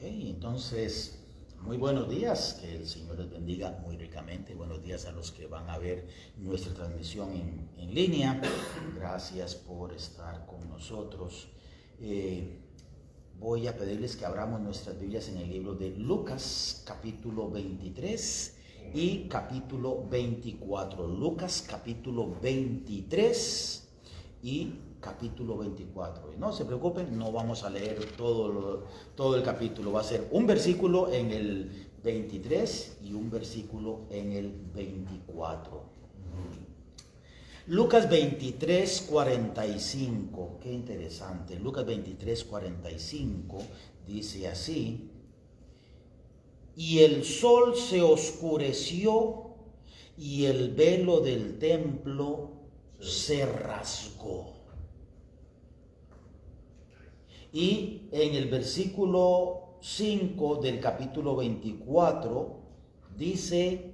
Ok, entonces, muy buenos días, que el Señor les bendiga muy ricamente. Buenos días a los que van a ver nuestra transmisión en línea. Gracias por estar con nosotros. Voy a pedirles que abramos nuestras Biblias en el libro de Lucas, capítulo 23 y capítulo 24. Lucas, capítulo 23 y capítulo 24. Y no se preocupen, no vamos a leer todo el capítulo. Va a ser un versículo en el 23 y un versículo en el 24. Lucas 23, 45. Qué interesante. Lucas 23, 45 dice así: y el sol se oscureció y el velo del templo se rasgó. Y en el versículo 5 del capítulo 24 dice: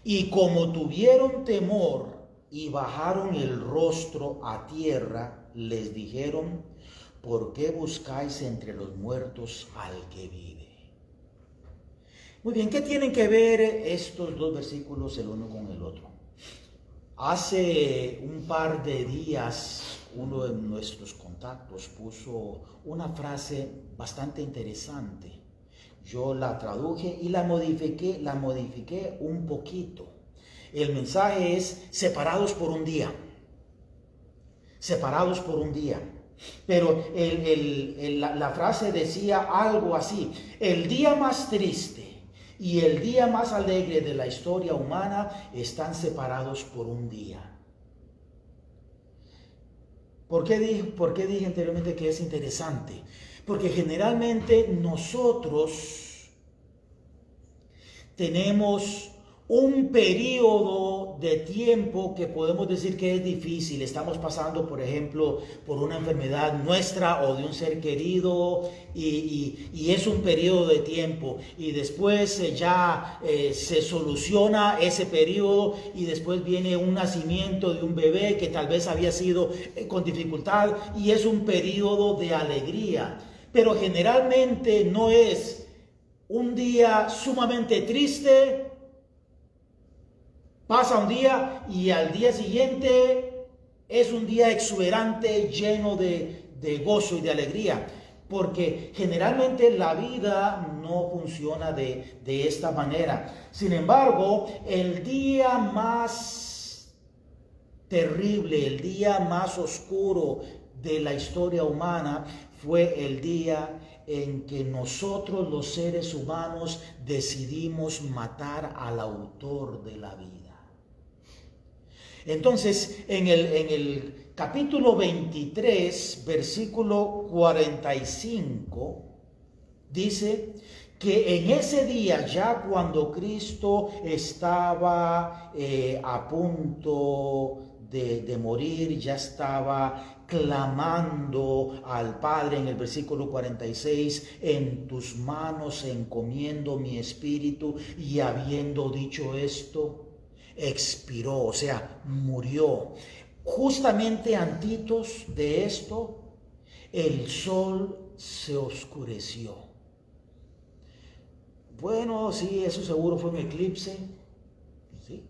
y como tuvieron temor y bajaron el rostro a tierra, les dijeron: ¿por qué buscáis entre los muertos al que vive? Muy bien, ¿qué tienen que ver estos dos versículos el uno con el otro? Hace un par de días uno de nuestros contactos puso una frase bastante interesante. Yo la traduje y la modifiqué un poquito. El mensaje es: separados por un día. Separados por un día. Pero la frase decía algo así: el día más triste y el día más alegre de la historia humana están separados por un día. ¿Por qué dije anteriormente que es interesante? Porque generalmente nosotros tenemos un periodo de tiempo que podemos decir que es difícil. Estamos pasando, por ejemplo, por una enfermedad nuestra o de un ser querido y es un periodo de tiempo. Y después se soluciona ese periodo y después viene un nacimiento de un bebé que tal vez había sido con dificultad y es un periodo de alegría. Pero generalmente no es un día sumamente triste. Pasa un día y al día siguiente es un día exuberante, lleno de gozo y de alegría. Porque generalmente la vida no funciona de esta manera. Sin embargo, el día más terrible, el día más oscuro de la historia humana fue el día en que nosotros los seres humanos decidimos matar al autor de la vida. Entonces, en el capítulo 23, versículo 45, dice que en ese día, ya cuando Cristo estaba a punto de morir, ya estaba clamando al Padre en el versículo 46, en tus manos encomiendo mi espíritu, y habiendo dicho esto, expiró, o sea, murió. Justamente antitos de esto, el sol se oscureció. Bueno, sí, eso seguro fue un eclipse. ¿Sí?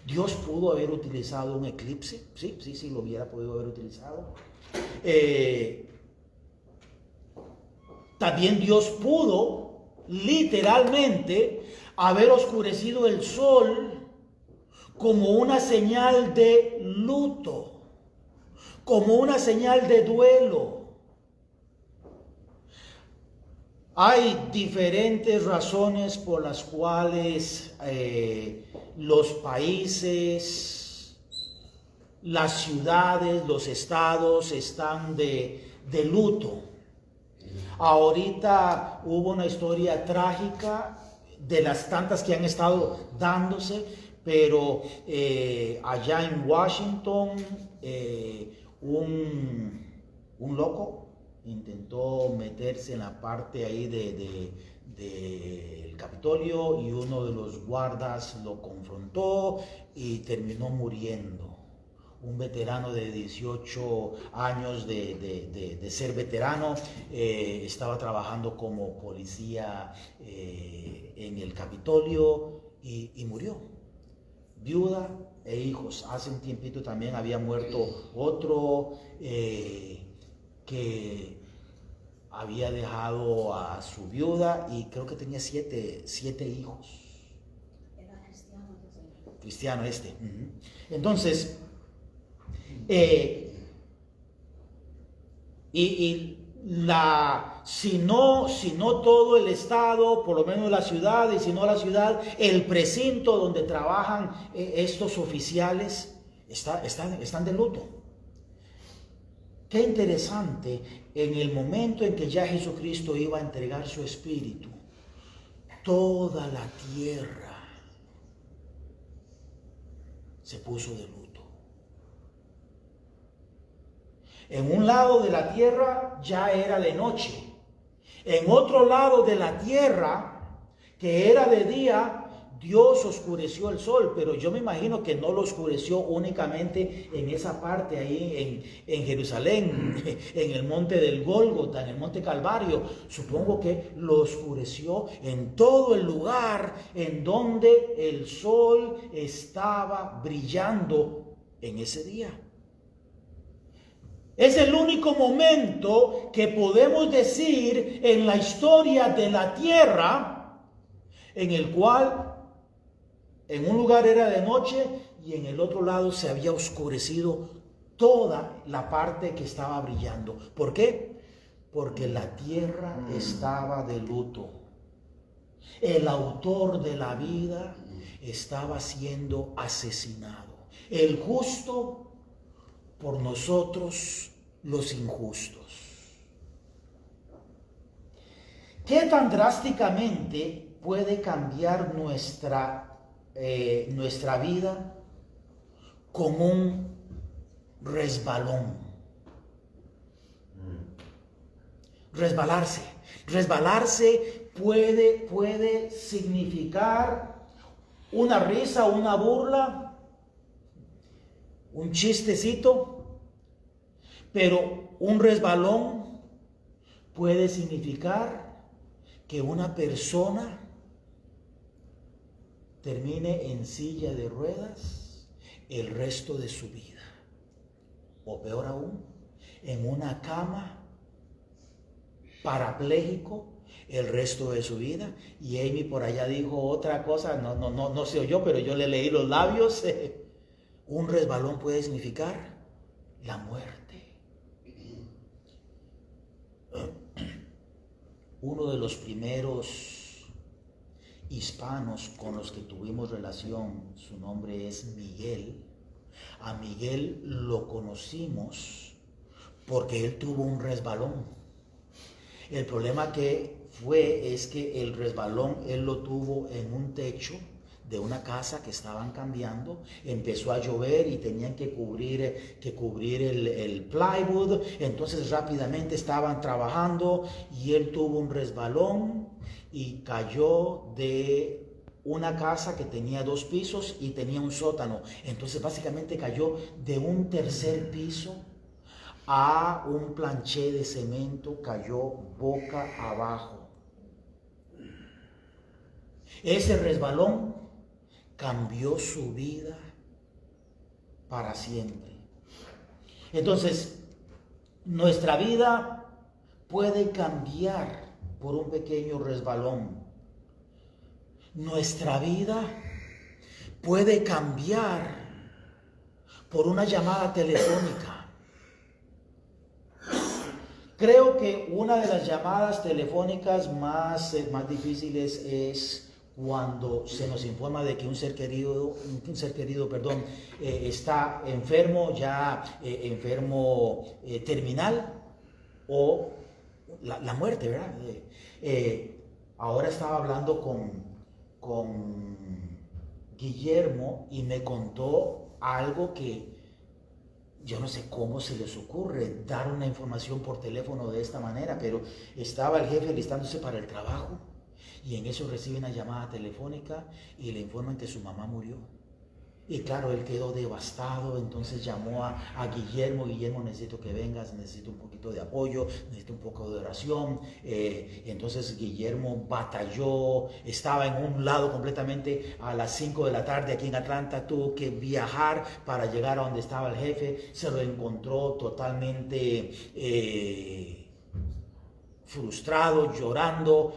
Dios pudo haber utilizado un eclipse. Sí, lo hubiera podido haber utilizado. También Dios pudo literalmente haber oscurecido el sol como una señal de luto, como una señal de duelo. Hay diferentes razones por las cuales los países, las ciudades, los estados están de luto. Ahorita hubo una historia trágica de las tantas que han estado dándose, pero allá en Washington un loco intentó meterse en la parte ahí del Capitolio y uno de los guardas lo confrontó y terminó muriendo. un veterano de 18 años de ser veterano, estaba trabajando como policía en el Capitolio y murió. Viuda e hijos. Hace un tiempito también había muerto otro que había dejado a su viuda y creo que tenía siete hijos. Era cristiano. Cristiano este. Uh-huh. Entonces, si no todo el estado, por lo menos la ciudad, y si no la ciudad, el precinto donde trabajan estos oficiales están de luto. Qué interesante, en el momento en que ya Jesucristo iba a entregar su espíritu, toda la tierra se puso de luto. En un lado de la tierra ya era de noche. En otro lado de la tierra, que era de día, Dios oscureció el sol, pero yo me imagino que no lo oscureció únicamente en esa parte ahí en Jerusalén, en el monte del Gólgota, en el monte Calvario. Supongo que lo oscureció en todo el lugar en donde el sol estaba brillando en ese día. Es el único momento que podemos decir en la historia de la tierra en el cual en un lugar era de noche y en el otro lado se había oscurecido toda la parte que estaba brillando. ¿Por qué? Porque la tierra estaba de luto. El autor de la vida estaba siendo asesinado. El justo por nosotros los injustos. ¿Qué tan drásticamente puede cambiar nuestra vida con un resbalón? Resbalarse puede significar una risa, una burla, un chistecito, pero un resbalón puede significar que una persona termine en silla de ruedas el resto de su vida, o peor aún, en una cama parapléjico el resto de su vida. Y Amy por allá dijo otra cosa, no se oyó, pero yo le leí los labios. Un resbalón puede significar la muerte. Uno de los primeros hispanos con los que tuvimos relación, su nombre es Miguel. A Miguel lo conocimos porque él tuvo un resbalón. El problema es que el resbalón él lo tuvo en un techo de una casa que estaban cambiando. Empezó a llover y tenían que cubrir el plywood. Entonces rápidamente estaban trabajando y él tuvo un resbalón y cayó de una casa que tenía 2 pisos y tenía un sótano. Entonces básicamente cayó de un tercer piso a un planché de cemento, cayó boca abajo. Ese resbalón cambió su vida para siempre. Entonces, nuestra vida puede cambiar por un pequeño resbalón. Nuestra vida puede cambiar por una llamada telefónica. Creo que una de las llamadas telefónicas más difíciles es cuando se nos informa de que un ser querido, está enfermo, enfermo terminal, o la muerte, ¿verdad? Ahora estaba hablando con Guillermo y me contó algo que yo no sé cómo se les ocurre dar una información por teléfono de esta manera, pero estaba el jefe alistándose para el trabajo y en eso recibe una llamada telefónica y le informan que su mamá murió. Y claro, él quedó devastado, entonces llamó a Guillermo. Guillermo, necesito que vengas, necesito un poquito de apoyo, necesito un poco de oración. Entonces Guillermo batalló, estaba en un lado completamente a las 5 de la tarde aquí en Atlanta, tuvo que viajar para llegar a donde estaba el jefe, se lo encontró totalmente frustrado, llorando.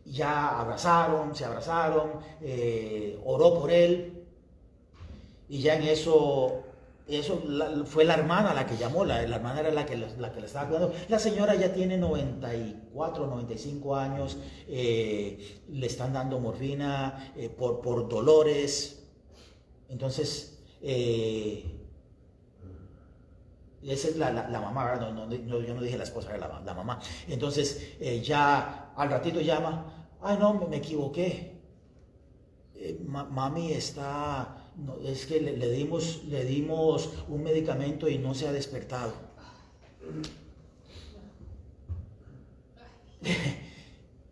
Ya se abrazaron, oró por él, y ya en eso fue la hermana la que llamó. La hermana era la que le estaba cuidando. La señora ya tiene 94, 95 años, le están dando morfina por dolores. Entonces, esa es la mamá, ¿verdad? Yo no dije la esposa, era la mamá. Entonces, ya al ratito llama, ay no, me equivoqué. Mami está, no, es que le dimos un medicamento y no se ha despertado.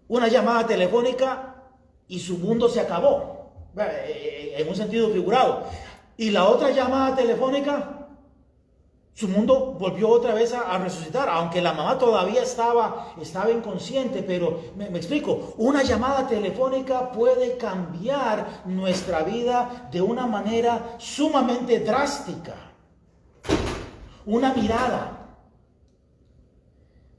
Una llamada telefónica y su mundo se acabó, en un sentido figurado. Y la otra llamada telefónica, su mundo volvió otra vez a resucitar, aunque la mamá todavía estaba inconsciente. Pero me explico, una llamada telefónica puede cambiar nuestra vida de una manera sumamente drástica. Una mirada.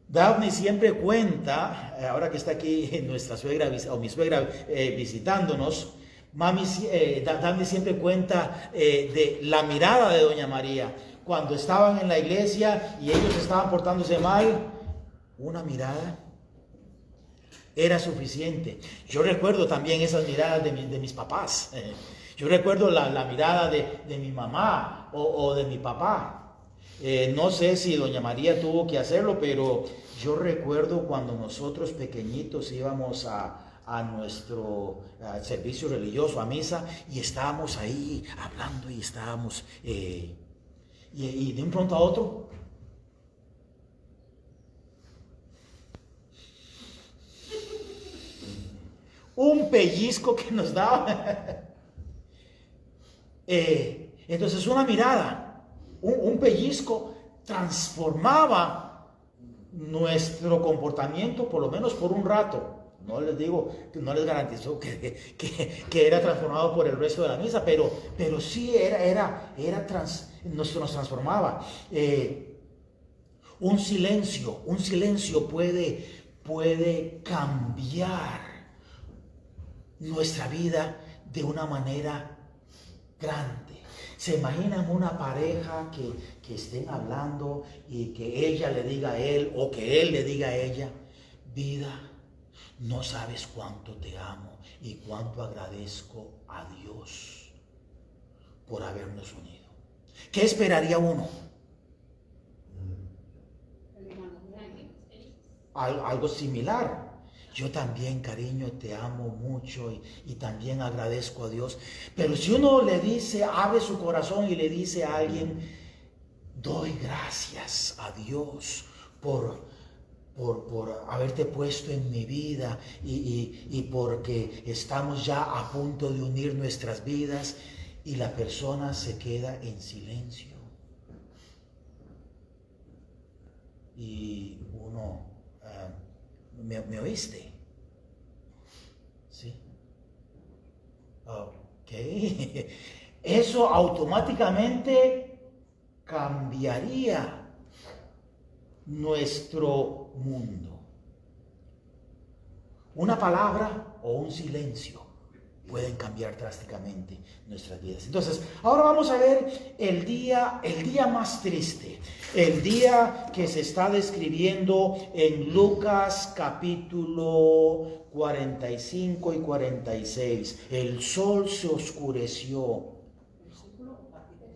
Daphne siempre cuenta, ahora que está aquí nuestra suegra o mi suegra visitándonos, Daphne siempre cuenta de la mirada de Doña María. Cuando estaban en la iglesia y ellos estaban portándose mal, una mirada era suficiente. Yo recuerdo también esas miradas de mis papás. Yo recuerdo la mirada de mi mamá o de mi papá. No sé si Doña María tuvo que hacerlo, pero yo recuerdo cuando nosotros pequeñitos íbamos a nuestro servicio religioso, a misa, y estábamos ahí hablando y estábamos... Y de un pronto a otro, un pellizco que nos daba. Entonces una mirada, un pellizco transformaba nuestro comportamiento, por lo menos por un rato. No les digo, no les garantizo que era transformado por el resto de la misa, pero sí nos transformaba. Un silencio puede cambiar nuestra vida de una manera grande. ¿Se imaginan una pareja que estén hablando y que ella le diga a él o que él le diga a ella, vida, no sabes cuánto te amo y cuánto agradezco a Dios por habernos unido? ¿Qué esperaría uno? Algo similar. Yo también, cariño, te amo mucho y también agradezco a Dios. Pero si uno le dice, abre su corazón y le dice a alguien, doy gracias a Dios por haberte puesto en mi vida y porque estamos ya a punto de unir nuestras vidas, y la persona se queda en silencio. Y uno, ¿me oíste? Sí. Ok. Eso automáticamente cambiaría nuestro mundo. Una palabra o un silencio pueden cambiar drásticamente nuestras vidas. Entonces, ahora vamos a ver el día más triste, el día que se está describiendo en Lucas capítulo 45 y 46. El sol se oscureció.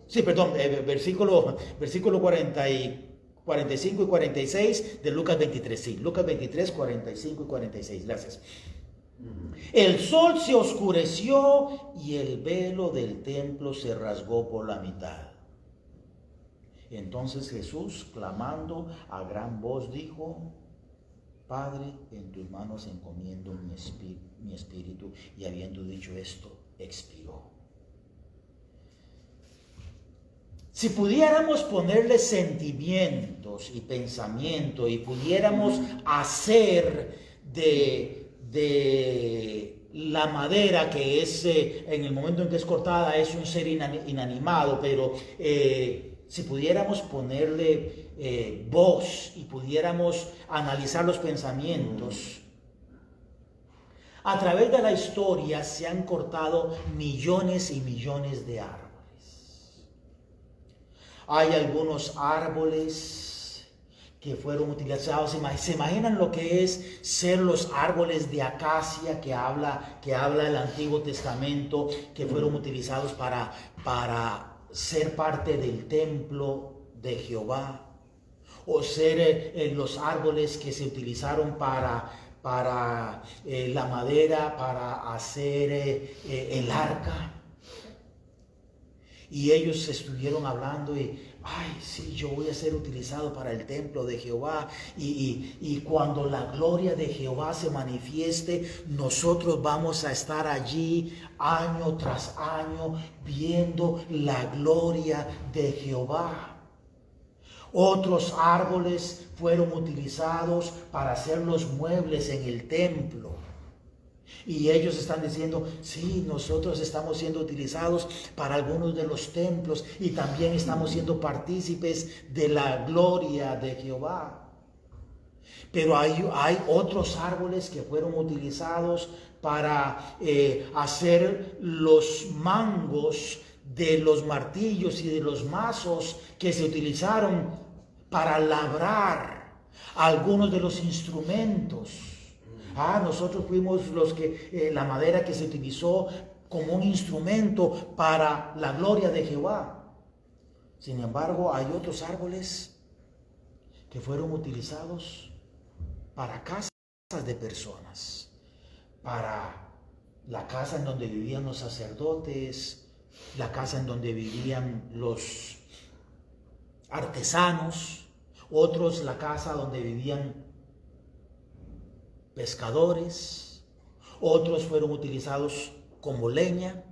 Sí, perdón, versículo 45 y 46 de Lucas 23. Sí, Lucas 23, 45 y 46. Gracias. El sol se oscureció y el velo del templo se rasgó por la mitad. Entonces Jesús, clamando a gran voz, dijo, Padre, en tus manos encomiendo mi espíritu. Y habiendo dicho esto, expiró. Si pudiéramos ponerle sentimientos y pensamiento y pudiéramos hacer de la madera, que es en el momento en que es cortada es un ser inanimado, pero si pudiéramos ponerle voz y pudiéramos analizar los pensamientos, a través de la historia se han cortado millones y millones de árboles. Hay algunos árboles que fueron utilizados. ¿Se imaginan lo que es ser los árboles de acacia que habla el Antiguo Testamento, que fueron utilizados para ser parte del templo de Jehová? O ser los árboles que se utilizaron para la madera, para hacer el arca. Y ellos estuvieron hablando y, ay, sí, yo voy a ser utilizado para el templo de Jehová. Y cuando la gloria de Jehová se manifieste, nosotros vamos a estar allí año tras año viendo la gloria de Jehová. Otros árboles fueron utilizados para hacer los muebles en el templo. Y ellos están diciendo, sí, nosotros estamos siendo utilizados para algunos de los templos y también estamos siendo partícipes de la gloria de Jehová. Pero hay otros árboles que fueron utilizados para hacer los mangos de los martillos y de los mazos que se utilizaron para labrar algunos de los instrumentos. Nosotros fuimos los que, la madera que se utilizó como un instrumento para la gloria de Jehová. Sin embargo, hay otros árboles que fueron utilizados para casas de personas, para la casa en donde vivían los sacerdotes, la casa en donde vivían los artesanos, otros la casa donde vivían pescadores, otros fueron utilizados como leña.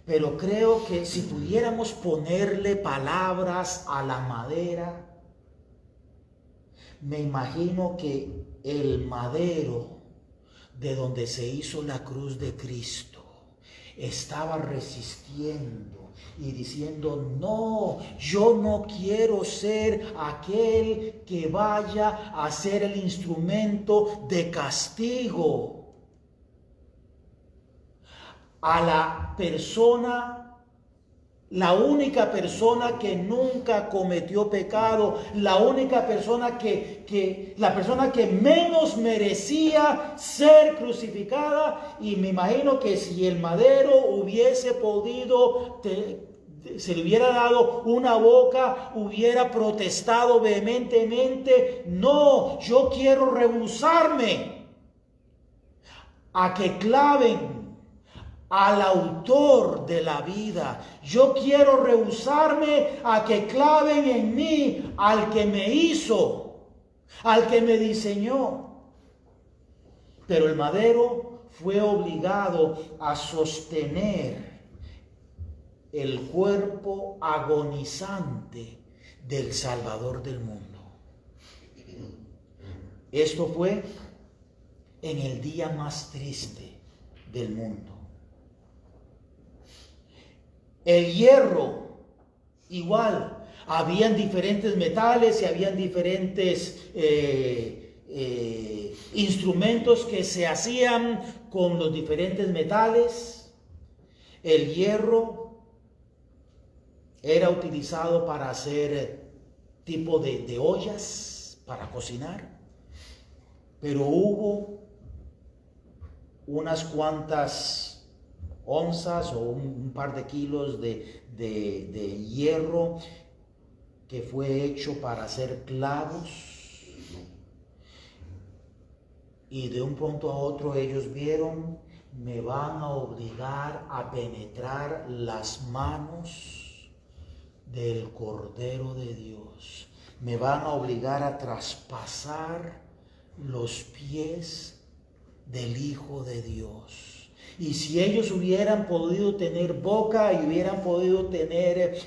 Pero creo que si pudiéramos ponerle palabras a la madera, me imagino que el madero de donde se hizo la cruz de Cristo estaba resistiendo y diciendo, no, yo no quiero ser aquel que vaya a ser el instrumento de castigo a la persona. La única persona que nunca cometió pecado, la única persona la persona que menos merecía ser crucificada. Y me imagino que si el madero hubiese podido, se le hubiera dado una boca, hubiera protestado vehementemente, no, yo quiero rehusarme a que claven al autor de la vida. Yo quiero rehusarme a que claven en mí al que me hizo, al que me diseñó. Pero el madero fue obligado a sostener el cuerpo agonizante del Salvador del mundo. Esto fue en el día más triste del mundo. El hierro, igual, habían diferentes metales y habían diferentes instrumentos que se hacían con los diferentes metales. El hierro era utilizado para hacer tipo de ollas para cocinar, pero hubo unas cuantas onzas o un par de kilos de hierro que fue hecho para hacer clavos, y de un punto a otro ellos vieron, me van a obligar a penetrar las manos del Cordero de Dios, me van a obligar a traspasar los pies del Hijo de Dios. Y si ellos hubieran podido tener boca y hubieran podido tener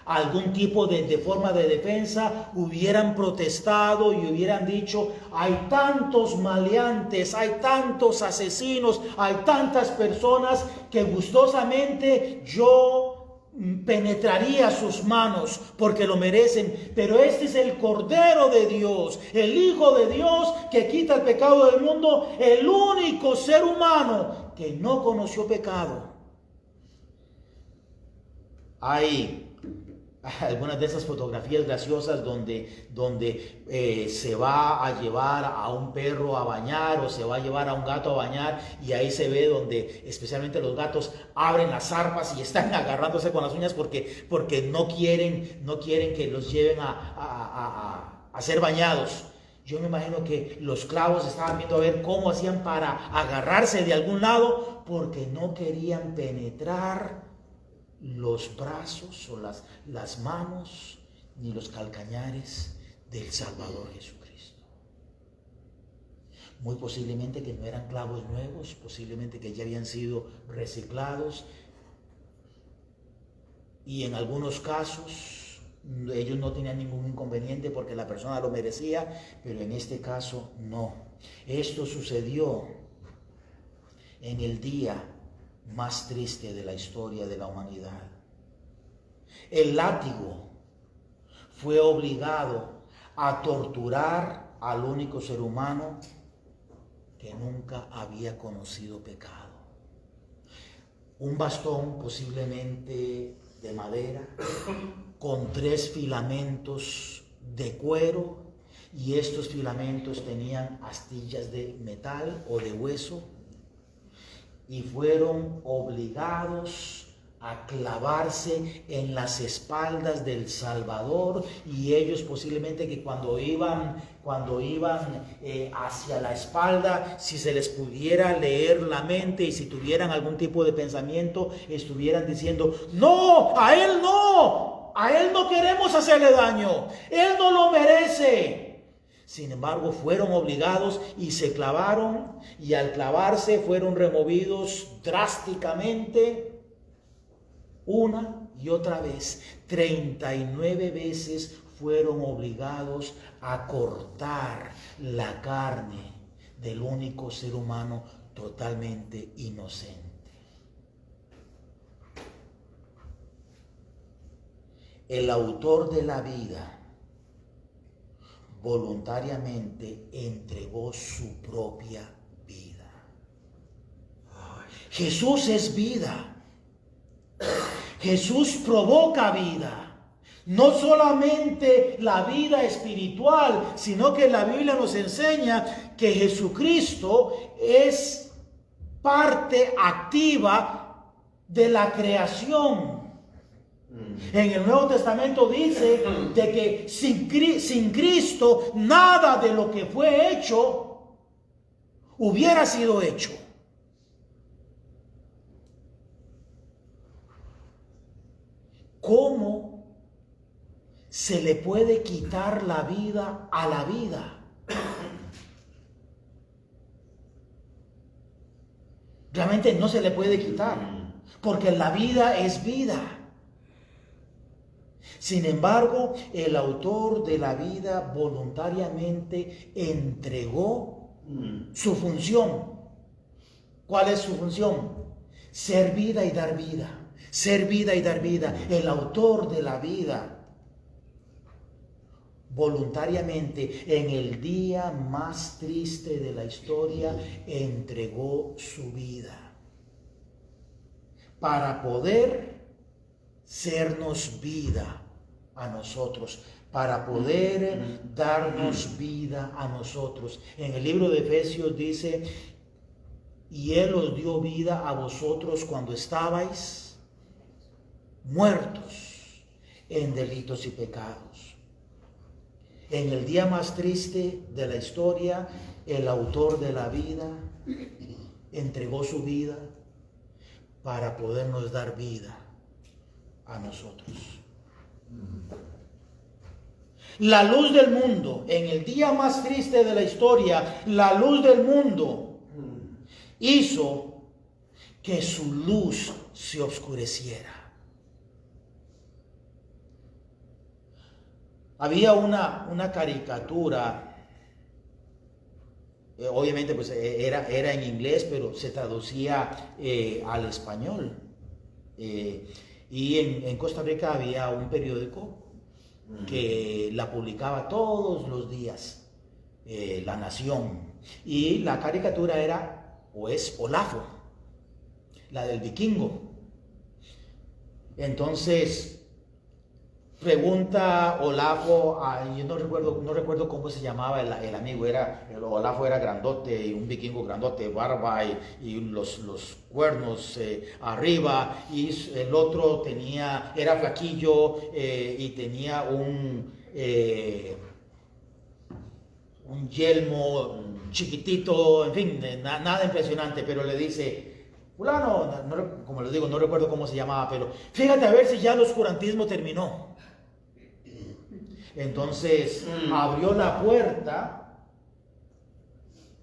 algún tipo de forma de defensa, hubieran protestado y hubieran dicho: hay tantos maleantes, hay tantos asesinos, hay tantas personas que gustosamente yo penetraría sus manos porque lo merecen, pero este es el Cordero de Dios, el Hijo de Dios que quita el pecado del mundo, el único ser humano que no conoció pecado. Hay algunas de esas fotografías graciosas donde se va a llevar a un perro a bañar o se va a llevar a un gato a bañar, y ahí se ve donde especialmente los gatos abren las zarpas y están agarrándose con las uñas porque no quieren que los lleven a ser bañados. Yo me imagino que los clavos estaban viendo a ver cómo hacían para agarrarse de algún lado porque no querían penetrar los brazos o las manos ni los calcañares del Salvador Jesucristo. Muy posiblemente que no eran clavos nuevos, posiblemente que ya habían sido reciclados, y en algunos casos ellos no tenían ningún inconveniente porque la persona lo merecía, pero en este caso no. Esto sucedió en el día más triste de la historia de la humanidad. El látigo fue obligado a torturar al único ser humano que nunca había conocido pecado. Un bastón, posiblemente de madera, con 3 filamentos de cuero, y estos filamentos tenían astillas de metal o de hueso, y fueron obligados a clavarse en las espaldas del Salvador, y ellos posiblemente que cuando iban hacia la espalda, si se les pudiera leer la mente y si tuvieran algún tipo de pensamiento, estuvieran diciendo: no, a él no queremos hacerle daño, él no lo merece. Sin embargo, fueron obligados y se clavaron, y al clavarse fueron removidos drásticamente una y otra vez. 39 veces fueron obligados a cortar la carne del único ser humano totalmente inocente. El autor de la vida voluntariamente entregó su propia vida. Jesús es vida. Jesús provoca vida. No solamente la vida espiritual, sino que la Biblia nos enseña que Jesucristo es parte activa de la creación. En el Nuevo Testamento dice de que sin Cristo nada de lo que fue hecho hubiera sido hecho. ¿Cómo se le puede quitar la vida a la vida? Realmente no se le puede quitar, porque la vida es vida. Sin embargo, el autor de la vida voluntariamente entregó su función. ¿Cuál es su función? Ser vida y dar vida. Ser vida y dar vida. El autor de la vida voluntariamente, en el día más triste de la historia, entregó su vida para poder sernos vida a nosotros, para poder darnos vida a nosotros. En el libro de Efesios dice: y Él os dio vida a vosotros cuando estabais muertos en delitos y pecados. En el día más triste de la historia, el autor de la vida entregó su vida para podernos dar vida a nosotros. La luz del mundo, en el día más triste de la historia, la luz del mundo hizo que su luz se oscureciera. Había una caricatura, obviamente pues era en inglés, pero se traducía al español. Y en Costa Rica había un periódico que la publicaba todos los días, La Nación. Y la caricatura era, o es, Olafo, la del vikingo. Entonces pregunta Olafo, yo no recuerdo cómo se llamaba el amigo, Olafo era grandote, y un vikingo grandote, barba y los cuernos arriba, y el otro era flaquillo y tenía un yelmo chiquitito, en fin, nada impresionante, pero le dice, fulano, como les digo, no recuerdo cómo se llamaba, pero fíjate a ver si ya el oscurantismo terminó. Entonces abrió la puerta,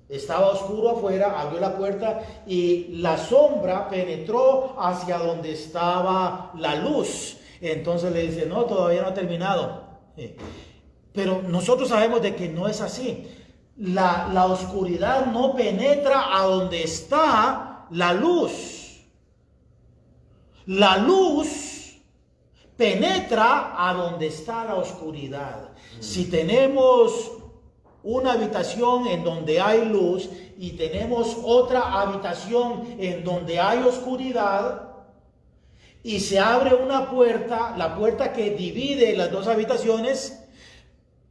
estaba oscuro afuera, abrió la puerta y la sombra penetró hacia donde estaba la luz. Entonces le dice, no, todavía no ha terminado. Pero nosotros sabemos de que no es así. La oscuridad no penetra a donde está la luz. La luz penetra a donde está la oscuridad. Si tenemos una habitación en donde hay luz y tenemos otra habitación en donde hay oscuridad, y se abre una puerta, la puerta que divide las dos habitaciones,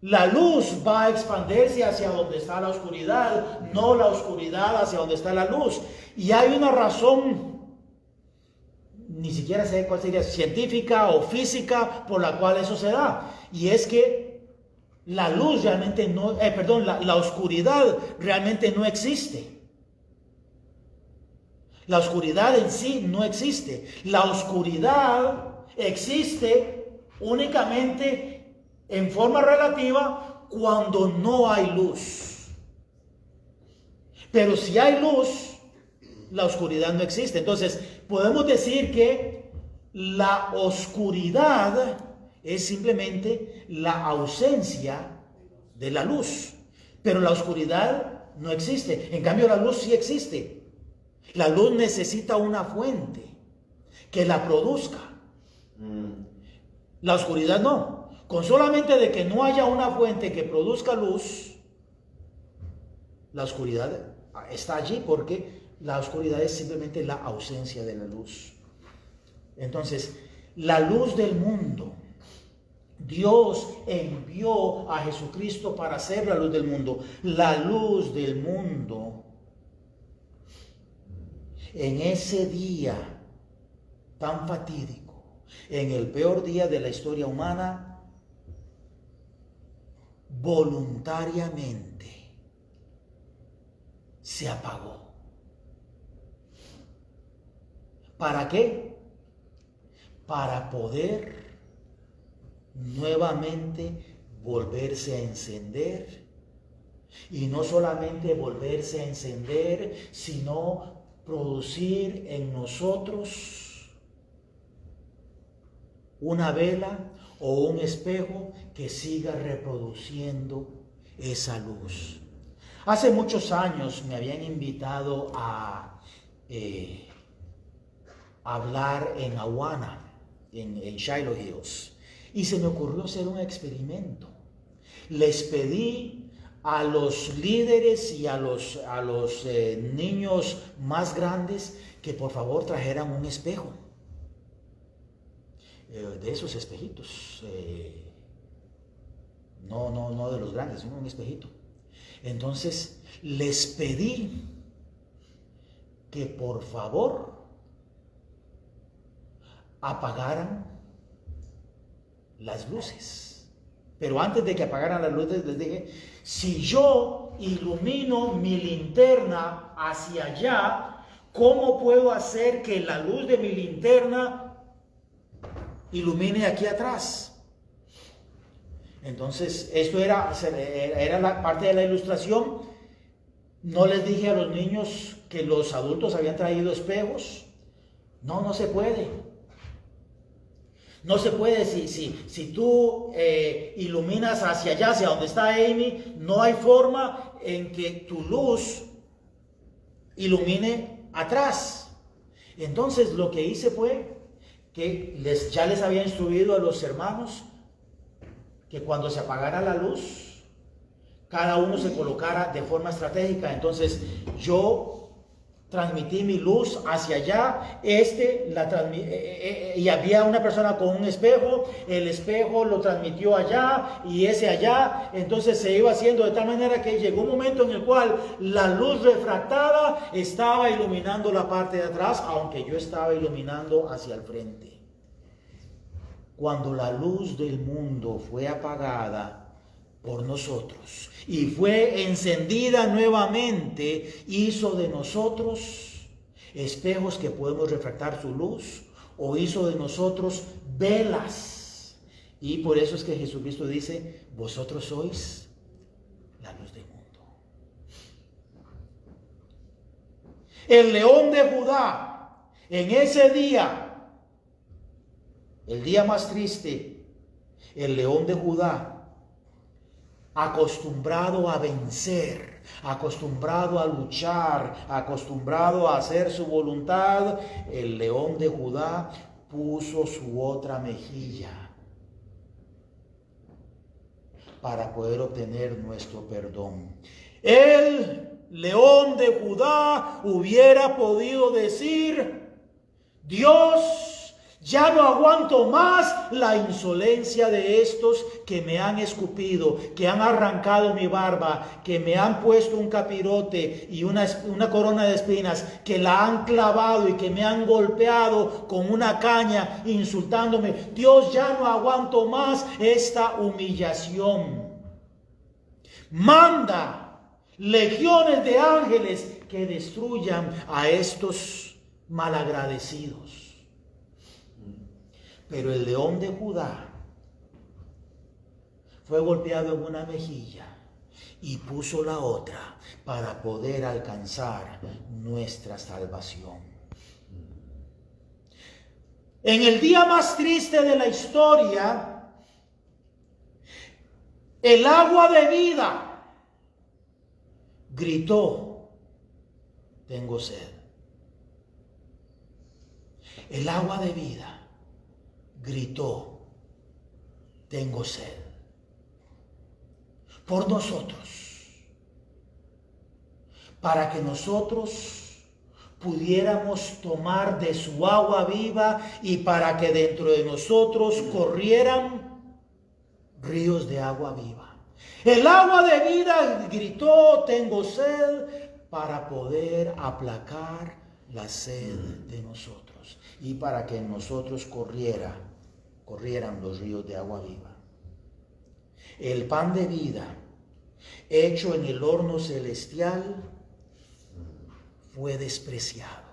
la luz va a expandirse hacia donde está la oscuridad, no la oscuridad hacia donde está la luz. Y hay una razón, ni siquiera sé cuál sería, científica o física, por la cual eso se da. Y es que la luz realmente no, la oscuridad realmente no existe. La oscuridad en sí no existe. La oscuridad existe únicamente en forma relativa cuando no hay luz. Pero si hay luz, la oscuridad no existe. Entonces, podemos decir que la oscuridad es simplemente la ausencia de la luz. Pero la oscuridad no existe. En cambio, la luz sí existe. La luz necesita una fuente que la produzca. La oscuridad no. Con solamente de que no haya una fuente que produzca luz, la oscuridad está allí porque la oscuridad es simplemente la ausencia de la luz. Entonces, la luz del mundo, Dios envió a Jesucristo para ser la luz del mundo. La luz del mundo, en ese día tan fatídico, en el peor día de la historia humana, voluntariamente se apagó. ¿Para qué? Para poder nuevamente volverse a encender. Y no solamente volverse a encender, sino producir en nosotros una vela o un espejo que siga reproduciendo esa luz. Hace muchos años me habían invitado a hablar en Awana, en Shiloh Hills, y se me ocurrió hacer un experimento. Les pedí a los líderes y a los niños más grandes que por favor trajeran un espejo, de esos espejitos, no de los grandes, un espejito. Entonces les pedí que por favor apagaran las luces. Pero antes de que apagaran las luces les dije, si yo ilumino mi linterna hacia allá, ¿cómo puedo hacer que la luz de mi linterna ilumine aquí atrás? Entonces, esto era la parte de la ilustración. No les dije a los niños que los adultos habían traído espejos. No, no se puede. No se puede. Si tú iluminas hacia allá, hacia donde está Amy, no hay forma en que tu luz ilumine atrás. Entonces, lo que hice fue que ya les había instruido a los hermanos que cuando se apagara la luz, cada uno se colocara de forma estratégica. Entonces yo transmití mi luz hacia allá, y había una persona con un espejo, el espejo lo transmitió allá y ese allá. Entonces se iba haciendo de tal manera que llegó un momento en el cual la luz refractada estaba iluminando la parte de atrás, aunque yo estaba iluminando hacia el frente. Cuando la luz del mundo fue apagada por nosotros y fue encendida nuevamente, hizo de nosotros espejos que podemos refractar su luz, o hizo de nosotros velas. Y por eso es que Jesucristo dice: vosotros sois la luz del mundo. El león de Judá, en ese día, el día más triste, el león de Judá, acostumbrado a vencer, acostumbrado a luchar, acostumbrado a hacer su voluntad, el león de Judá puso su otra mejilla para poder obtener nuestro perdón. El león de Judá hubiera podido decir: Dios, ya no aguanto más la insolencia de estos que me han escupido, que han arrancado mi barba, que me han puesto un capirote y una corona de espinas, que la han clavado y que me han golpeado con una caña insultándome. Dios, ya no aguanto más esta humillación. Manda legiones de ángeles que destruyan a estos malagradecidos. Pero el león de Judá fue golpeado en una mejilla y puso la otra para poder alcanzar nuestra salvación. En el día más triste de la historia, el agua de vida gritó: tengo sed. El agua de vida gritó: tengo sed. Por nosotros, para que nosotros pudiéramos tomar de su agua viva y para que dentro de nosotros corrieran ríos de agua viva. El agua de vida gritó: tengo sed, para poder aplacar la sed de nosotros y para que en nosotros corrieran los ríos de agua viva. El pan de vida, hecho en el horno celestial, fue despreciado.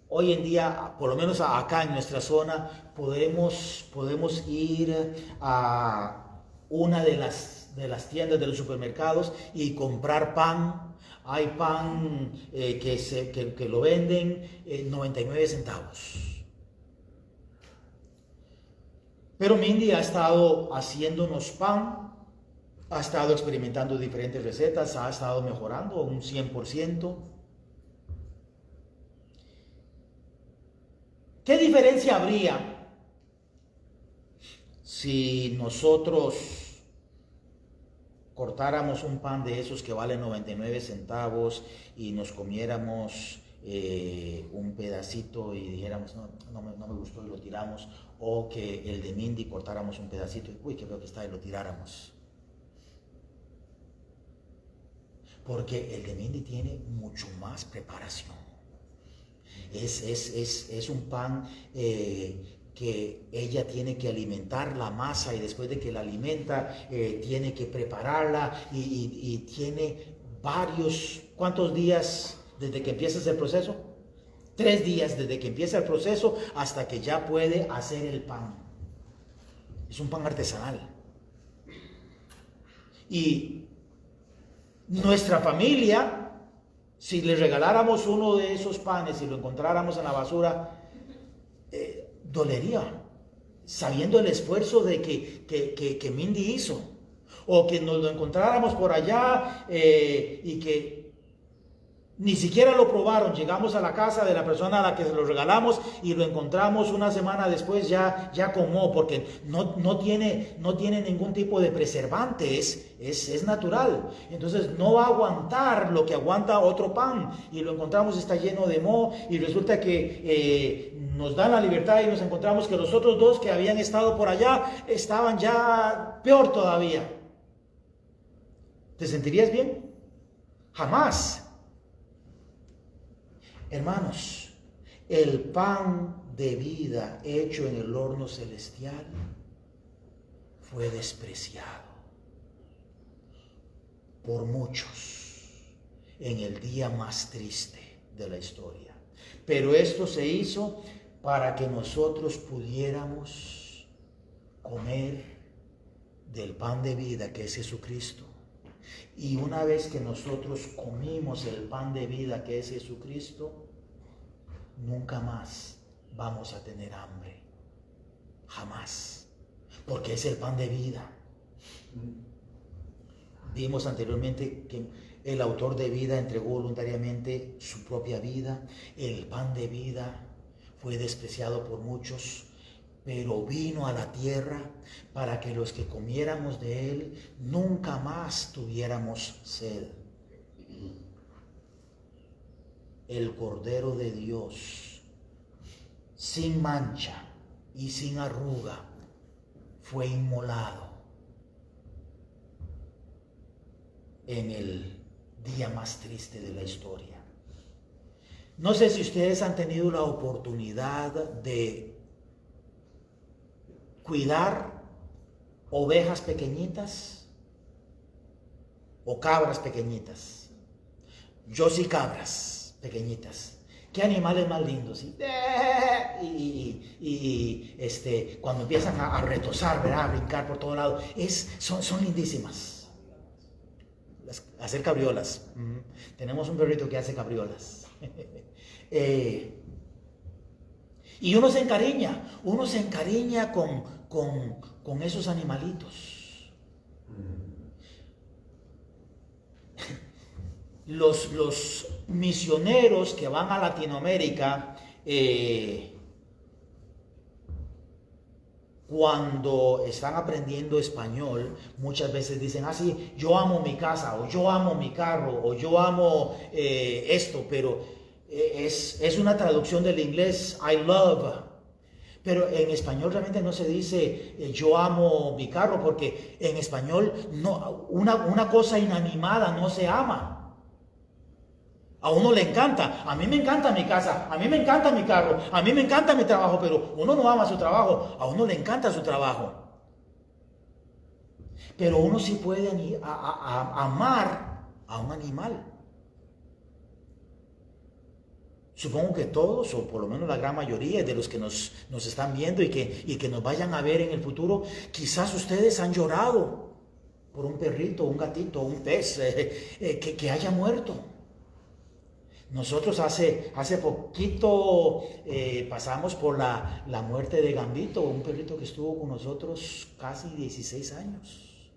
Hoy en día, por lo menos acá en nuestra zona, podemos ir a una de las tiendas de los supermercados y comprar pan. Hay pan que lo venden 99 centavos. Pero Mindy ha estado haciéndonos pan, ha estado experimentando diferentes recetas, ha estado mejorando un 100%. ¿Qué diferencia habría si nosotros cortáramos un pan de esos que valen 99 centavos y nos comiéramos un pedacito y dijéramos: no me gustó, y lo tiramos? O que el de Mindy cortáramos un pedacito y uy, qué feo que está, y lo tiráramos. Porque el de Mindy tiene mucho más preparación. Es un pan que ella tiene que alimentar la masa, y después de que la alimenta tiene que prepararla y tiene ¿cuántos días desde que empiezas el proceso? 3 días desde que empieza el proceso hasta que ya puede hacer el pan. Es un pan artesanal. Y nuestra familia, si le regaláramos uno de esos panes y lo encontráramos en la basura, dolería, sabiendo el esfuerzo de que Mindy hizo. O que nos lo encontráramos por allá y que ni siquiera lo probaron. Llegamos a la casa de la persona a la que se lo regalamos y lo encontramos una semana después ya con moho, porque no tiene ningún tipo de preservante, es natural. Entonces no va a aguantar lo que aguanta otro pan, y lo encontramos, está lleno de moho, y resulta que nos dan la libertad y nos encontramos que los otros 2 que habían estado por allá estaban ya peor todavía. ¿Te sentirías bien? Jamás. Hermanos, el pan de vida hecho en el horno celestial fue despreciado por muchos en el día más triste de la historia. Pero esto se hizo para que nosotros pudiéramos comer del pan de vida que es Jesucristo. Y una vez que nosotros comimos el pan de vida que es Jesucristo, nunca más vamos a tener hambre. Jamás. Porque es el pan de vida. Vimos anteriormente que el autor de vida entregó voluntariamente su propia vida. El pan de vida fue despreciado por muchos, pero vino a la tierra para que los que comiéramos de él nunca más tuviéramos sed. El Cordero de Dios, sin mancha y sin arruga, fue inmolado en el día más triste de la historia. No sé si ustedes han tenido la oportunidad de cuidar ovejas pequeñitas o cabras pequeñitas. Yo sí, cabras pequeñitas. Qué animales más lindos, ¿sí? Y cuando empiezan a retozar, ¿verdad? A brincar por todo lado, son lindísimas. Hacer cabriolas. Tenemos un perrito que hace cabriolas. Y uno se encariña con esos animalitos. Los misioneros que van a Latinoamérica, cuando están aprendiendo español, muchas veces dicen, sí, yo amo mi casa, o yo amo mi carro, o yo amo esto, pero es una traducción del inglés, I love. Pero en español realmente no se dice yo amo mi carro, porque en español una cosa inanimada no se ama. A uno le encanta. A mí me encanta mi casa, a mí me encanta mi carro, a mí me encanta mi trabajo, pero uno no ama su trabajo, a uno le encanta su trabajo. Pero uno sí puede amar a un animal. Supongo que todos, o por lo menos la gran mayoría de los que nos están viendo y que nos vayan a ver en el futuro, quizás ustedes han llorado por un perrito, un gatito, un pez que haya muerto. Nosotros hace poquito pasamos por la muerte de Gambito, un perrito que estuvo con nosotros casi 16 años.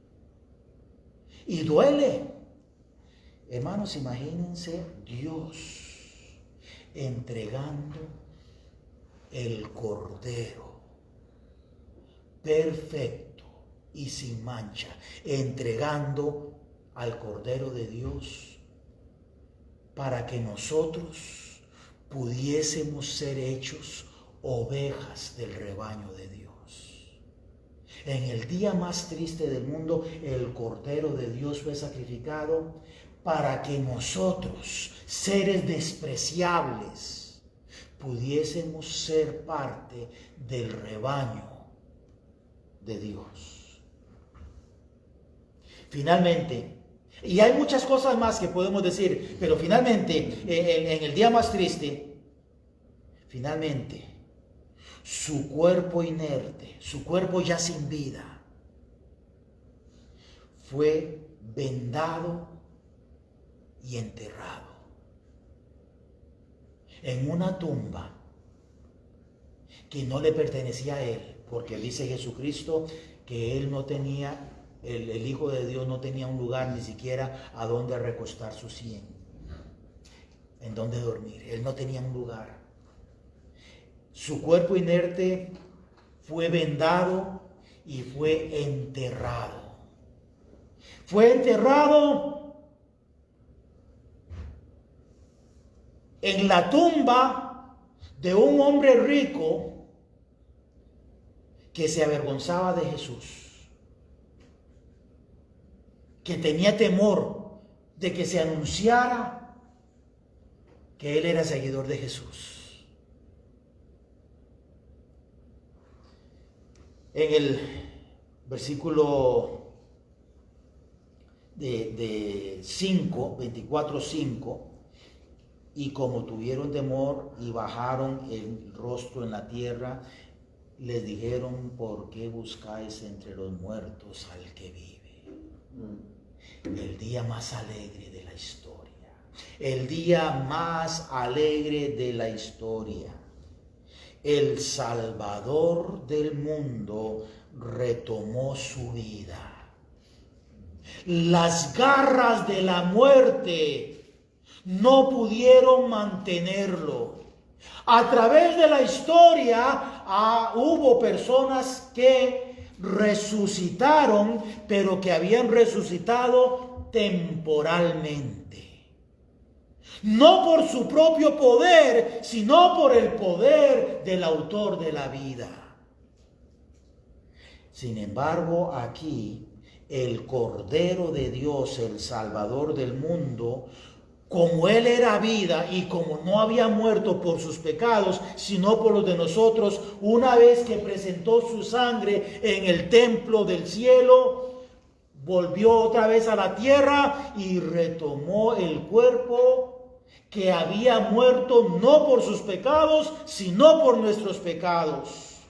Y duele. Hermanos, imagínense Dios entregando el Cordero perfecto y sin mancha, entregando al Cordero de Dios para que nosotros pudiésemos ser hechos ovejas del rebaño de Dios. En el día más triste del mundo, el Cordero de Dios fue sacrificado para que nosotros, seres despreciables, pudiésemos ser parte del rebaño de Dios. Finalmente, y hay muchas cosas más que podemos decir, pero finalmente, en el día más triste, finalmente, su cuerpo inerte, su cuerpo ya sin vida, fue vendado y enterrado en una tumba que no le pertenecía a él, porque dice Jesucristo que él no tenía, el Hijo de Dios no tenía un lugar ni siquiera a donde recostar su sien, en donde dormir. Él no tenía un lugar. Su cuerpo inerte fue vendado y fue enterrado. Fue enterrado en la tumba de un hombre rico que se avergonzaba de Jesús, que tenía temor de que se anunciara que él era seguidor de Jesús. En el versículo de 5, 24:5, y como tuvieron temor y bajaron el rostro en la tierra, les dijeron: ¿por qué buscáis entre los muertos al que vive? El día más alegre de la historia. El día más alegre de la historia. El Salvador del mundo retomó su vida. Las garras de la muerte no pudieron mantenerlo. A través de la historia hubo personas que resucitaron, pero que habían resucitado temporalmente. No por su propio poder, sino por el poder del autor de la vida. Sin embargo, aquí el Cordero de Dios, el Salvador del mundo, como Él era vida y como no había muerto por sus pecados, sino por los de nosotros, una vez que presentó su sangre en el templo del cielo, volvió otra vez a la tierra y retomó el cuerpo que había muerto no por sus pecados, sino por nuestros pecados.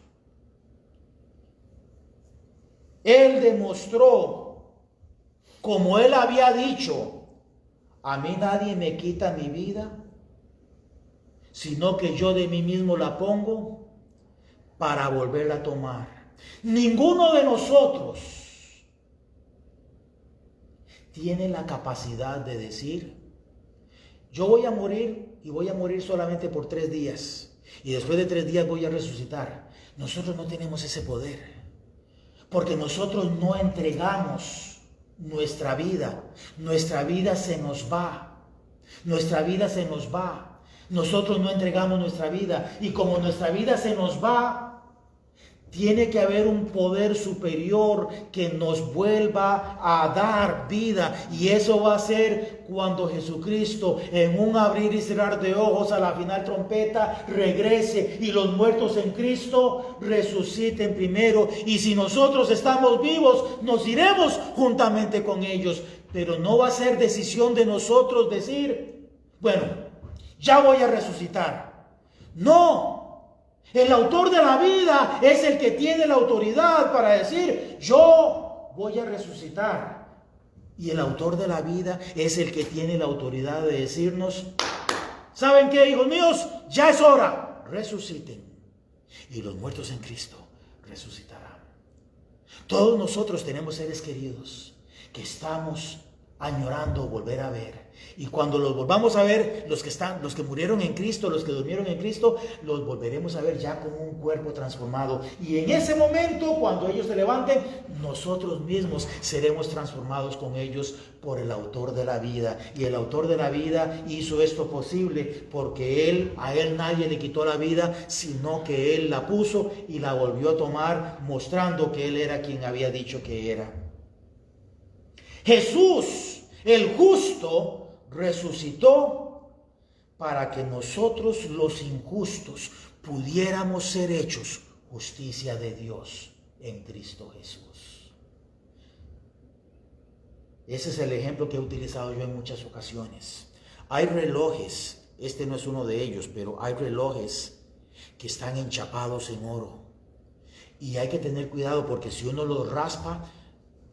Él demostró, como Él había dicho: a mí nadie me quita mi vida, sino que yo de mí mismo la pongo para volverla a tomar. Ninguno de nosotros tiene la capacidad de decir: yo voy a morir y voy a morir solamente por 3 días. Y después de 3 días voy a resucitar. Nosotros no tenemos ese poder. Porque nosotros no entregamos nuestra vida. Nuestra vida se nos va. Nuestra vida se nos va. Nosotros no entregamos nuestra vida. Y como nuestra vida se nos va, tiene que haber un poder superior que nos vuelva a dar vida. Y eso va a ser cuando Jesucristo, en un abrir y cerrar de ojos, a la final trompeta, regrese y los muertos en Cristo resuciten primero. Y si nosotros estamos vivos, nos iremos juntamente con ellos. Pero no va a ser decisión de nosotros decir: bueno, ya voy a resucitar. No. El autor de la vida es el que tiene la autoridad para decir: yo voy a resucitar. Y el autor de la vida es el que tiene la autoridad de decirnos: ¿saben qué, hijos míos? Ya es hora. Resuciten. Y los muertos en Cristo resucitarán. Todos nosotros tenemos seres queridos que estamos añorando volver a ver. Y cuando los volvamos a ver, los que murieron en Cristo, los que durmieron en Cristo, los volveremos a ver ya con un cuerpo transformado. Y en ese momento, cuando ellos se levanten, nosotros mismos seremos transformados con ellos por el autor de la vida. Y el autor de la vida hizo esto posible porque a él nadie le quitó la vida, sino que él la puso y la volvió a tomar, mostrando que él era quien había dicho que era. Jesús, el justo, resucitó para que nosotros, los injustos, pudiéramos ser hechos justicia de Dios en Cristo Jesús. Ese es el ejemplo que he utilizado yo en muchas ocasiones. Hay relojes, este no es uno de ellos, pero hay relojes que están enchapados en oro. Y hay que tener cuidado porque si uno los raspa,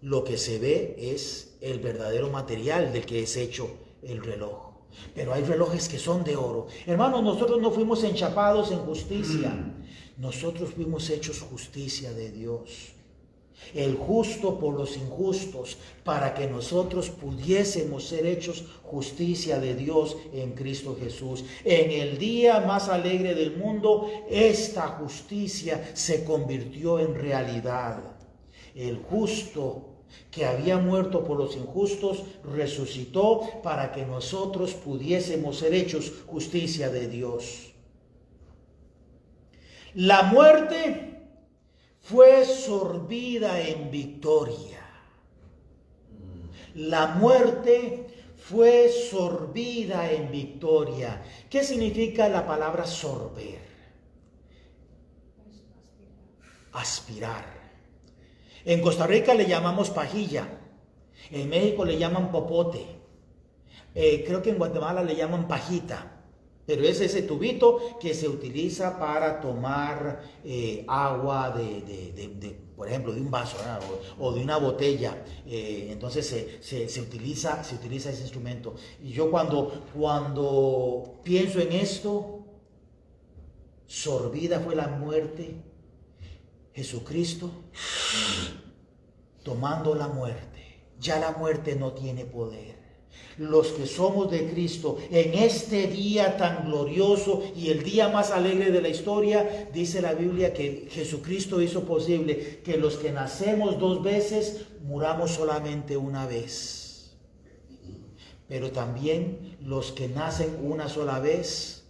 lo que se ve es el verdadero material del que es hecho el reloj. Pero hay relojes que son de oro. Hermanos, nosotros no fuimos enchapados en justicia. Nosotros fuimos hechos justicia de Dios. El justo por los injustos, para que nosotros pudiésemos ser hechos justicia de Dios en Cristo Jesús. En el día más alegre del mundo, esta justicia se convirtió en realidad. El justo que había muerto por los injustos resucitó para que nosotros pudiésemos ser hechos justicia de Dios. La muerte fue sorbida en victoria. La muerte fue sorbida en victoria. ¿Qué significa la palabra sorber? Aspirar. En Costa Rica le llamamos pajilla. En México le llaman popote. Creo que en Guatemala le llaman pajita. Pero es ese tubito que se utiliza para tomar agua por ejemplo, de un vaso, ¿verdad? O de una botella. Entonces se utiliza ese instrumento. Y yo cuando pienso en esto, sorbida fue la muerte, Jesucristo tomando la muerte. Ya la muerte no tiene poder. Los que somos de Cristo, en este día tan glorioso y el día más alegre de la historia, dice la Biblia que Jesucristo hizo posible que los que nacemos 2 veces, muramos solamente una vez. Pero también los que nacen una sola vez,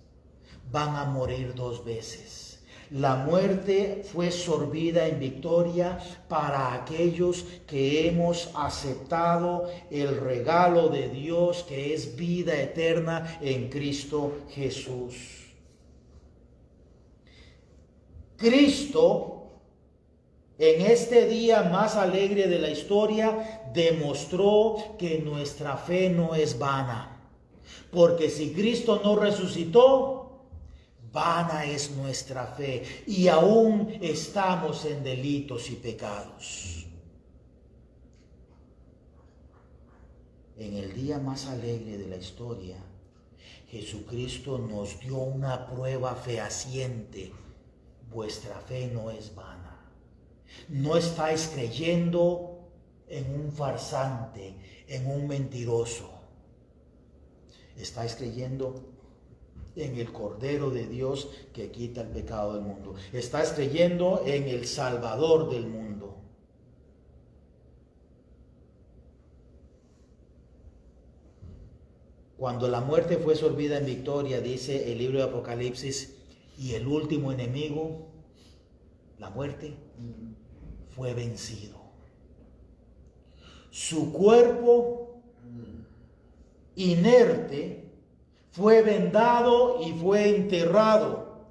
van a morir 2 veces. La muerte fue sorbida en victoria para aquellos que hemos aceptado el regalo de Dios que es vida eterna en Cristo Jesús. Cristo, en este día más alegre de la historia, demostró que nuestra fe no es vana. Porque si Cristo no resucitó, vana es nuestra fe y aún estamos en delitos y pecados. En el día más alegre de la historia, Jesucristo nos dio una prueba fehaciente. Vuestra fe no es vana. No estáis creyendo en un farsante, en un mentiroso. Estáis creyendo en el Cordero de Dios que quita el pecado del mundo. Estás creyendo en el Salvador del mundo. Cuando la muerte fue sorbida en victoria, dice el libro de Apocalipsis, y el último enemigo, la muerte, fue vencido. Su cuerpo inerte fue vendado y fue enterrado.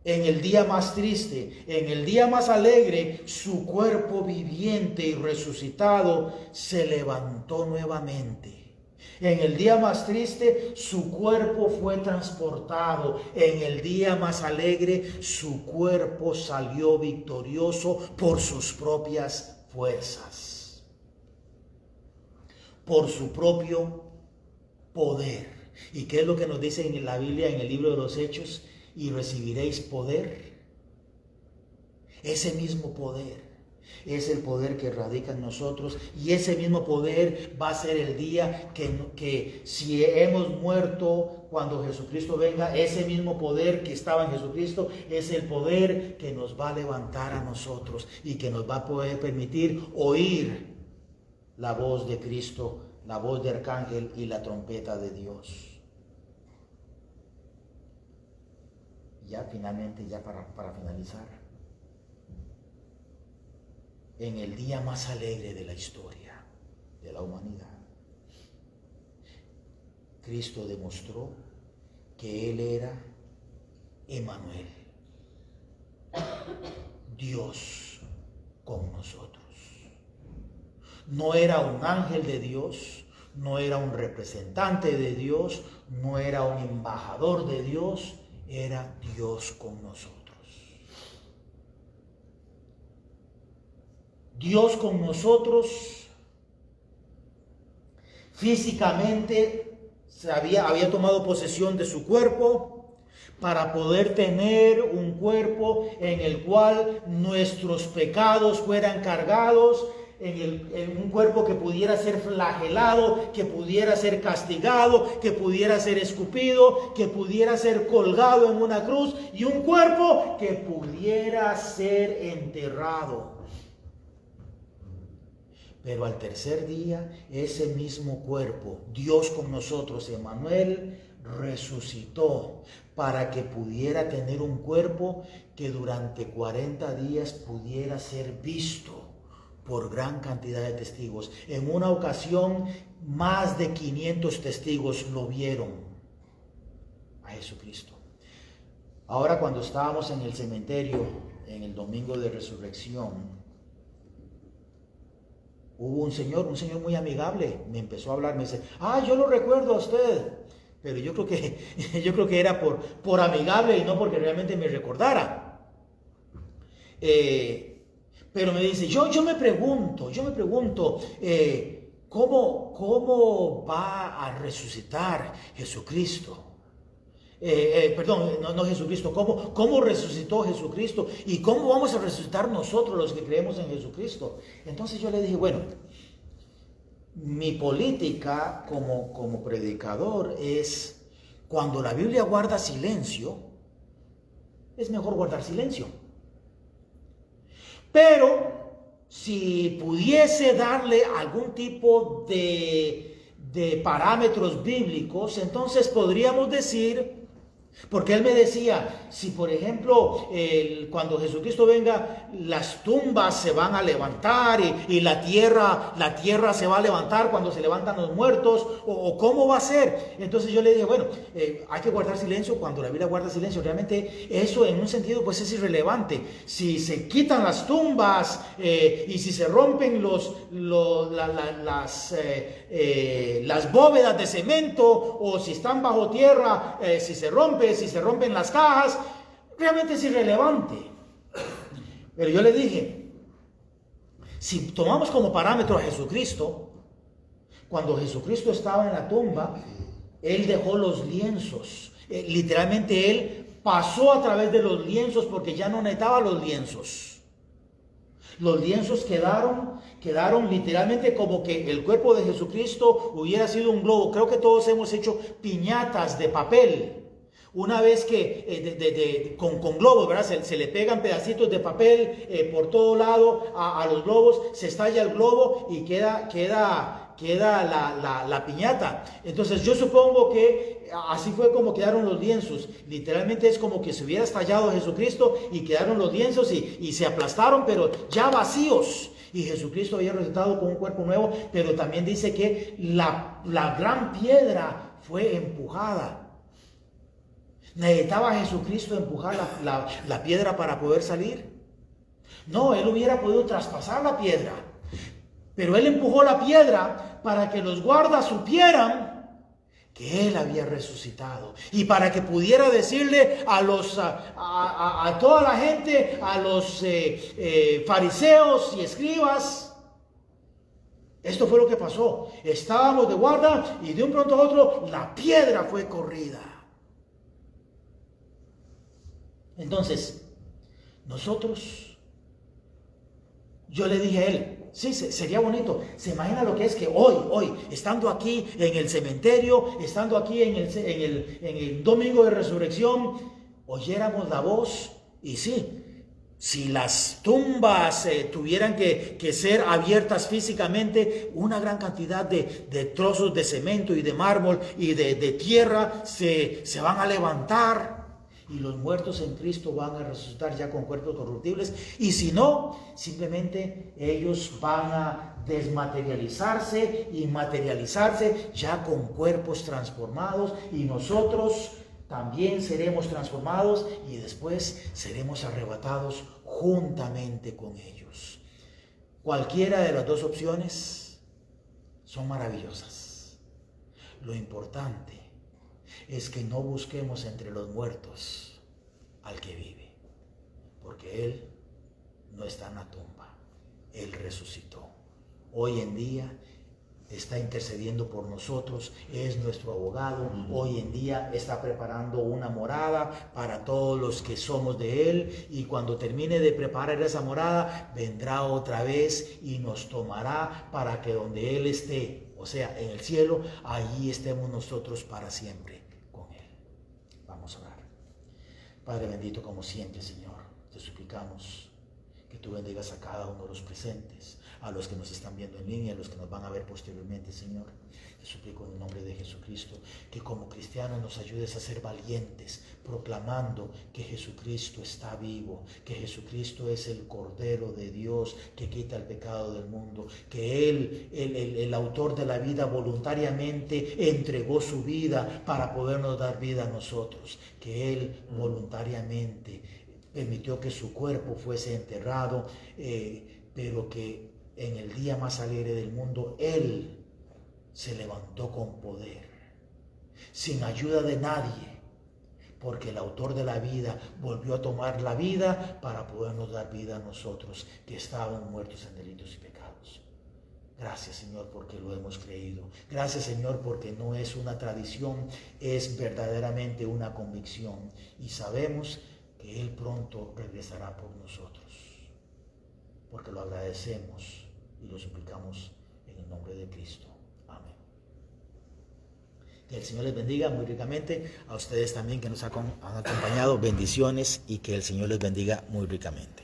En el día más triste, en el día más alegre, su cuerpo viviente y resucitado se levantó nuevamente. En el día más triste, su cuerpo fue transportado. En el día más alegre, su cuerpo salió victorioso por sus propias fuerzas, por su propio poder. ¿Y qué es lo que nos dice en la Biblia, en el libro de los Hechos? Y recibiréis poder. Ese mismo poder es el poder que radica en nosotros, y ese mismo poder va a ser el día que si hemos muerto cuando Jesucristo venga, ese mismo poder que estaba en Jesucristo es el poder que nos va a levantar a nosotros y que nos va a poder permitir oír la voz de Cristo, la voz de arcángel y la trompeta de Dios. Ya finalmente, ya para finalizar, en el día más alegre de la historia de la humanidad, Cristo demostró que Él era Emmanuel, Dios con nosotros. No era un ángel de Dios, no era un representante de Dios, no era un embajador de Dios, era Dios con nosotros. Dios con nosotros físicamente había tomado posesión de su cuerpo para poder tener un cuerpo en el cual nuestros pecados fueran cargados, en un cuerpo que pudiera ser flagelado, que pudiera ser castigado, que pudiera ser escupido, que pudiera ser colgado en una cruz, y un cuerpo que pudiera ser enterrado. Pero al tercer día, ese mismo cuerpo, Dios con nosotros, Emmanuel, resucitó para que pudiera tener un cuerpo que durante 40 días pudiera ser visto por gran cantidad de testigos. En una ocasión, más de 500 testigos lo vieron a Jesucristo. Ahora, cuando estábamos en el cementerio, en el domingo de resurrección, hubo un señor muy amigable, me empezó a hablar, me dice, yo lo recuerdo a usted, pero yo creo que era por amigable y no porque realmente me recordara. Pero me dice, yo me pregunto, ¿cómo va a resucitar Jesucristo? No Jesucristo, ¿cómo resucitó Jesucristo? ¿Y cómo vamos a resucitar nosotros los que creemos en Jesucristo? Entonces yo le dije, bueno, mi política como predicador es, cuando la Biblia guarda silencio, es mejor guardar silencio. Pero si pudiese darle algún tipo de parámetros bíblicos, entonces podríamos decir, porque él me decía, si por ejemplo cuando Jesucristo venga, las tumbas se van a levantar y la tierra se va a levantar cuando se levantan los muertos, o cómo va a ser. Entonces yo le dije, bueno, hay que guardar silencio cuando la Biblia guarda silencio. Realmente eso en un sentido pues es irrelevante. Si se quitan las tumbas y si se rompen las bóvedas de cemento, o si están bajo tierra, si se rompen las cajas, realmente es irrelevante. Pero yo le dije, si tomamos como parámetro a Jesucristo, cuando Jesucristo estaba en la tumba, Él dejó los lienzos. Literalmente Él pasó a través de los lienzos porque ya no necesitaba los lienzos. Los lienzos quedaron literalmente como que el cuerpo de Jesucristo hubiera sido un globo. Creo que todos hemos hecho piñatas de papel. Una vez que con globos, ¿verdad? Se le pegan pedacitos de papel por todo lado a los globos, se estalla el globo y queda la piñata. Entonces yo supongo que así fue como quedaron los lienzos. Literalmente es como que se hubiera estallado Jesucristo y quedaron los lienzos y se aplastaron, pero ya vacíos. Y Jesucristo había resucitado con un cuerpo nuevo, pero también dice que la gran piedra fue empujada. ¿Necesitaba Jesucristo empujar la piedra para poder salir? No, Él hubiera podido traspasar la piedra. Pero Él empujó la piedra para que los guardas supieran que Él había resucitado. Y para que pudiera decirle a toda la gente, a los fariseos y escribas, esto fue lo que pasó. Estábamos de guarda y de un pronto a otro la piedra fue corrida. Entonces, yo le dije a él, sí, sería bonito. Se imagina lo que es que hoy, estando aquí en el cementerio, estando aquí en el domingo de resurrección, oyéramos la voz. Y sí, si las tumbas tuvieran que ser abiertas físicamente, una gran cantidad de trozos de cemento y de mármol y de tierra se van a levantar. Y los muertos en Cristo van a resucitar ya con cuerpos corruptibles. Y si no, simplemente ellos van a desmaterializarse y materializarse ya con cuerpos transformados. Y nosotros también seremos transformados y después seremos arrebatados juntamente con ellos. Cualquiera de las dos opciones son maravillosas. Lo importante es que no busquemos entre los muertos al que vive, porque Él no está en la tumba, Él resucitó. Hoy en día está intercediendo por nosotros, es nuestro abogado. Hoy en día está preparando una morada para todos los que somos de Él, y cuando termine de preparar esa morada, vendrá otra vez y nos tomará para que donde Él esté, o sea, en el cielo, allí estemos nosotros para siempre con Él. Vamos a orar. Padre bendito, como siempre, Señor, te suplicamos que tú bendigas a cada uno de los presentes, a los que nos están viendo en línea, a los que nos van a ver posteriormente, Señor. Te suplico en el nombre de Jesucristo que como cristianos nos ayudes a ser valientes, proclamando que Jesucristo está vivo, que Jesucristo es el Cordero de Dios que quita el pecado del mundo, que Él, el autor de la vida, voluntariamente entregó su vida para podernos dar vida a nosotros, que Él voluntariamente permitió que su cuerpo fuese enterrado, pero que en el día más alegre del mundo, Él se levantó con poder, sin ayuda de nadie, porque el autor de la vida volvió a tomar la vida para podernos dar vida a nosotros, que estábamos muertos en delitos y pecados. Gracias, Señor, porque lo hemos creído. Gracias, Señor, porque no es una tradición, es verdaderamente una convicción, y sabemos que Él pronto regresará por nosotros, porque lo agradecemos y lo suplicamos en el nombre de Cristo. Amén. Que el Señor les bendiga muy ricamente, a ustedes también que nos han acompañado, bendiciones, y que el Señor les bendiga muy ricamente.